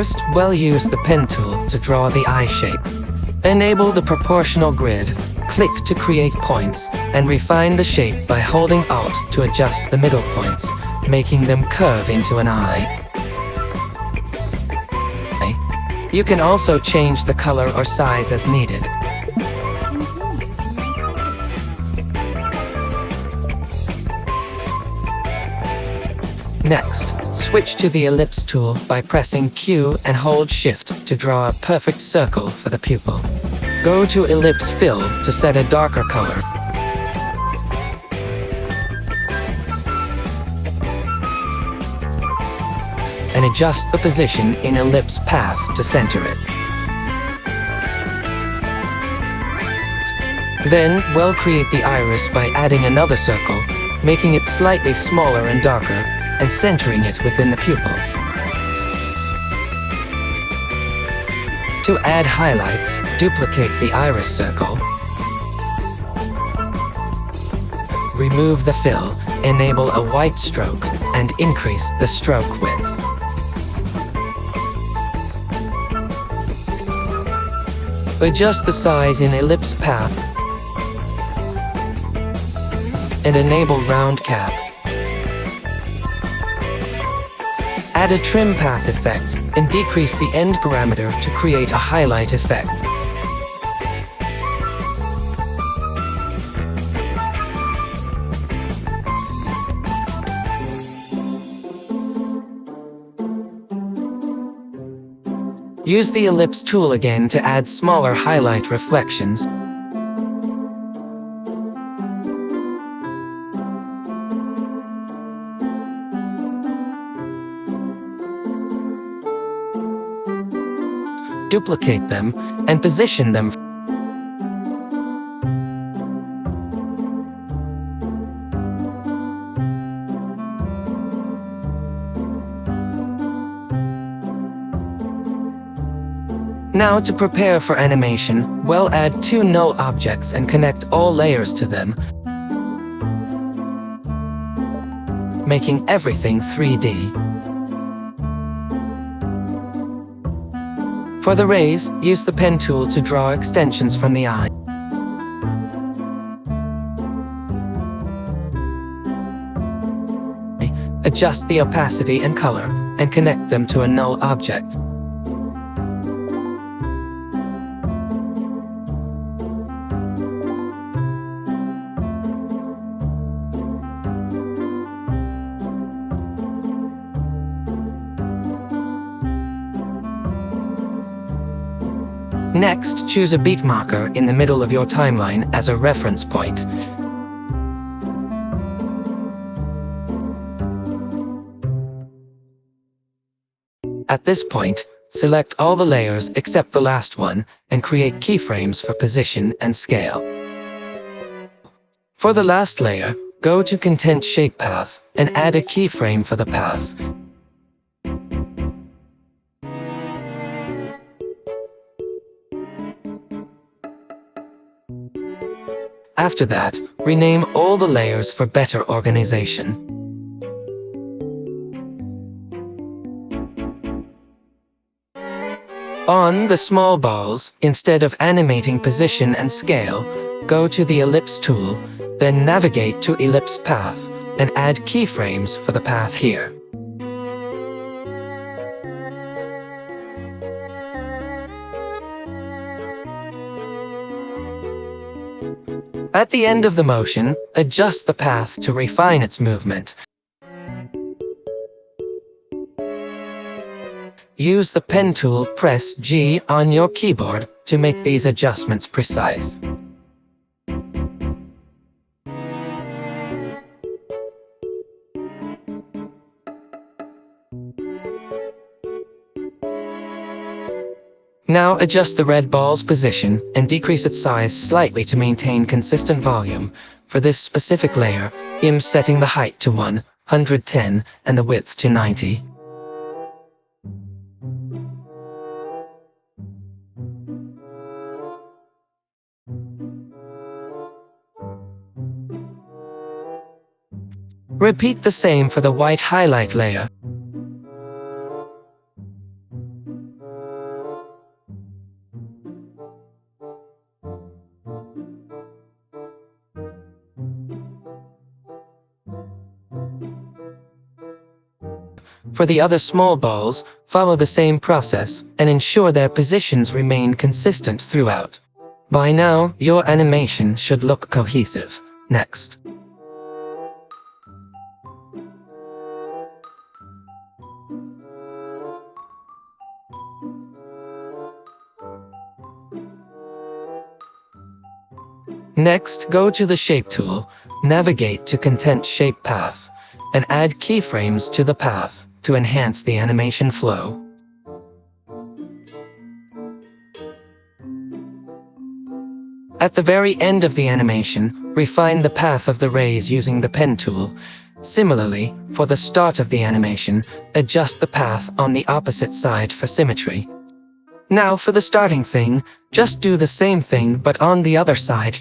First, we'll use the pen tool to draw the eye shape. Enable the proportional grid, click to create points, and refine the shape by holding Alt to adjust the middle points, making them curve into an eye. You can also change the color or size as needed. Next, switch to the ellipse tool by pressing Q and hold Shift to draw a perfect circle for the pupil. Go to Ellipse Fill to set a darker color. And adjust the position in Ellipse Path to center it. Then, we'll create the iris by adding another circle, making it slightly smaller and darker, and centering it within the pupil. To add highlights, duplicate the iris circle. Remove the fill, enable a white stroke, and increase the stroke width. Adjust the size in Ellipse Path and enable Round Cap. Add a trim path effect and decrease the end parameter to create a highlight effect. Use the ellipse tool again to add smaller highlight reflections. Duplicate them and position them. Now to prepare for animation, we'll add 2 null objects and connect all layers to them, making everything 3D. For the rays, use the pen tool to draw extensions from the eye. Adjust the opacity and color, and connect them to a null object. Next, choose a beat marker in the middle of your timeline as a reference point. At this point, select all the layers except the last one and create keyframes for position and scale. For the last layer, go to Content Shape Path and add a keyframe for the path. After that, rename all the layers for better organization. On the small balls, instead of animating position and scale, go to the Ellipse tool, then navigate to Ellipse Path, and add keyframes for the path here. At the end of the motion, adjust the path to refine its movement. Use the pen tool, press G on your keyboard to make these adjustments precise. Now adjust the red ball's position and decrease its size slightly to maintain consistent volume. For this specific layer, I'm setting the height to 110 and the width to 90. Repeat the same for the white highlight layer. For the other small balls, follow the same process and ensure their positions remain consistent throughout. By now, your animation should look cohesive. Next. Next, go to the Shape tool, navigate to Content Shape Path, and add keyframes to the path to enhance the animation flow. At the very end of the animation, refine the path of the rays using the Pen tool. Similarly, for the start of the animation, adjust the path on the opposite side for symmetry. Now for the starting thing, just do the same thing but on the other side.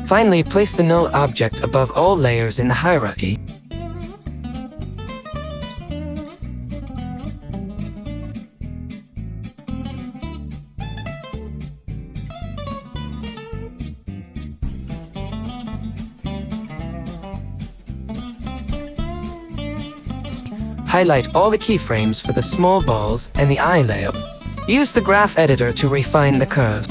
Finally, place the null object above all layers in the hierarchy. Highlight all the keyframes for the small balls and the eye layer. Use the graph editor to refine the curves.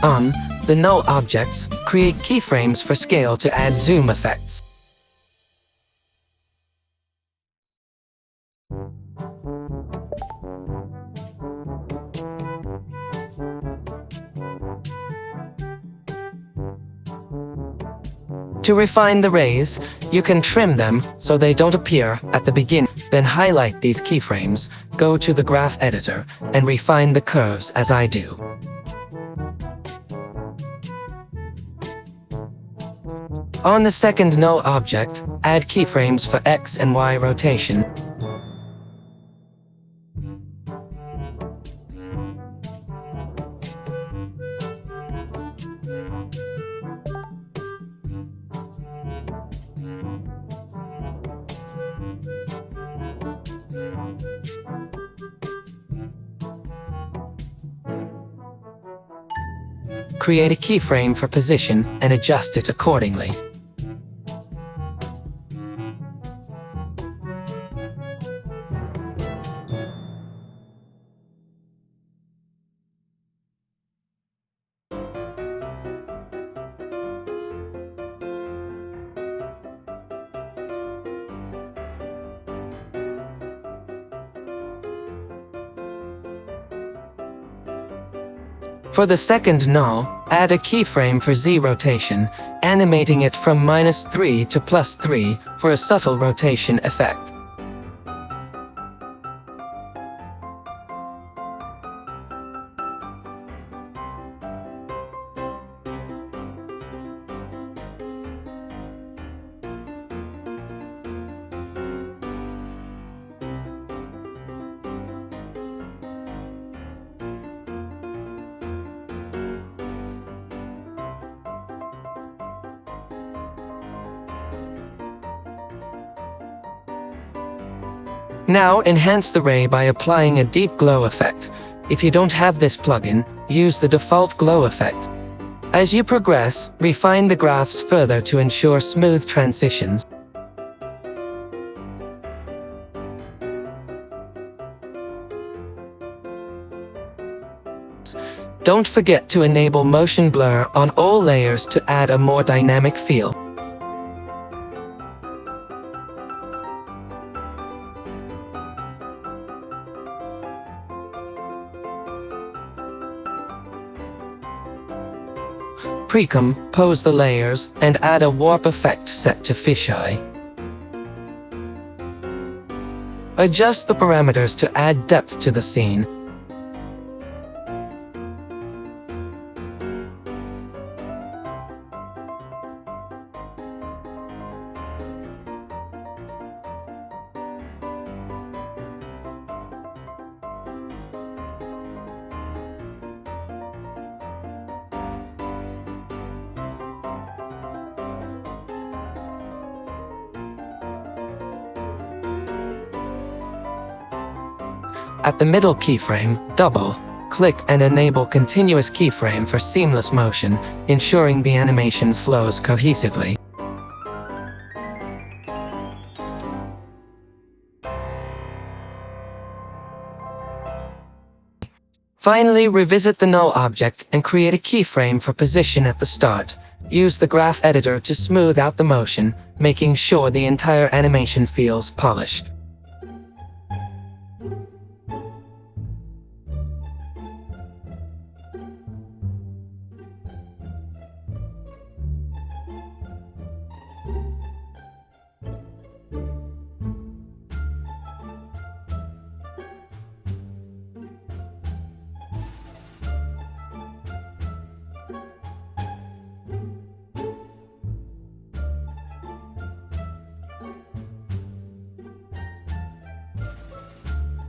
On the null objects, create keyframes for scale to add zoom effects. To refine the rays, you can trim them so they don't appear at the beginning. Then highlight these keyframes, go to the graph editor, and refine the curves as I do. On the second null object, add keyframes for X and Y rotation. Create a keyframe for position and adjust it accordingly. For the second null, add a keyframe for Z rotation, animating it from -3 to +3 for a subtle rotation effect. Now enhance the ray by applying a deep glow effect. If you don't have this plugin, use the default glow effect. As you progress, refine the graphs further to ensure smooth transitions. Don't forget to enable motion blur on all layers to add a more dynamic feel. Pre-compose the layers and add a warp effect set to fisheye. Adjust the parameters to add depth to the scene. At the middle keyframe, double-click and enable continuous keyframe for seamless motion, ensuring the animation flows cohesively. Finally, revisit the null object and create a keyframe for position at the start. Use the graph editor to smooth out the motion, making sure the entire animation feels polished.